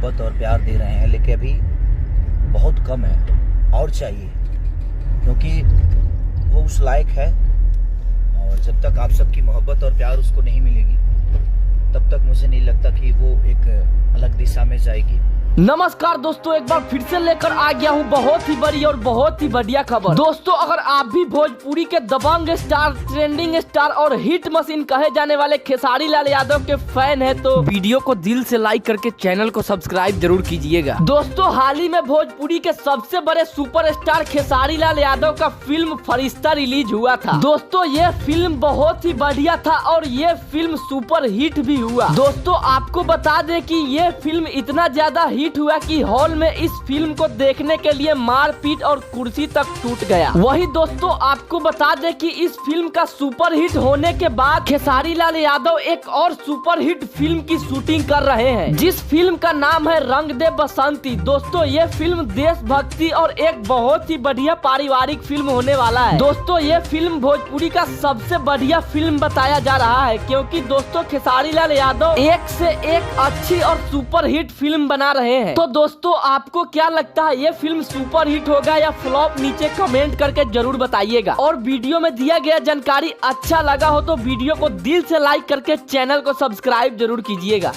मोहब्बत और प्यार दे रहे हैं, लेकिन अभी बहुत कम है और चाहिए, क्योंकि वो उस लायक है। और जब तक आप सबकी मोहब्बत और प्यार उसको नहीं मिलेगी, तब तक मुझे नहीं लगता कि वो एक अलग दिशा में जाएगी। नमस्कार दोस्तों, एक बार फिर से लेकर आ गया हूँ बहुत ही बड़ी और बहुत ही बढ़िया खबर। दोस्तों, अगर आप भी भोजपुरी के दबंग स्टार, ट्रेंडिंग स्टार और हिट मशीन कहे जाने वाले खेसारी लाल यादव के फैन हैं, तो वीडियो को दिल से लाइक करके चैनल को सब्सक्राइब जरूर कीजिएगा। दोस्तों, हाल ही में भोजपुरी के सबसे बड़े सुपरस्टार खेसारी लाल यादव का फिल्म फरिश्ता रिलीज हुआ था। दोस्तों, ये फिल्म बहुत ही बढ़िया था और ये फिल्म सुपर हिट भी हुआ। दोस्तों, आपको बता दें कि ये फिल्म इतना ज्यादा हिट हुआ कि हॉल में इस फिल्म को देखने के लिए मारपीट और कुर्सी तक टूट गया। वही दोस्तों, आपको बता दें कि इस फिल्म का सुपर हिट होने के बाद खेसारी लाल यादव एक और सुपर हिट फिल्म की शूटिंग कर रहे हैं, जिस फिल्म का नाम है रंग दे बसंती। दोस्तों, ये फिल्म देशभक्ति और एक बहुत ही बढ़िया पारिवारिक फिल्म होने वाला है। दोस्तों, ये फिल्म भोजपुरी का सबसे बढ़िया फिल्म बताया जा रहा है, क्योंकि दोस्तों खेसारी लाल यादव एक से एक अच्छी और सुपर हिट फिल्म बना रहे हैं। तो दोस्तों, आपको क्या लगता है, ये फिल्म सुपर हिट होगा या फ्लॉप? नीचे कमेंट करके जरूर बताइएगा। और वीडियो में दिया गया जानकारी अच्छा लगा हो तो वीडियो को दिल से लाइक करके चैनल को सब्सक्राइब जरूर कीजिएगा।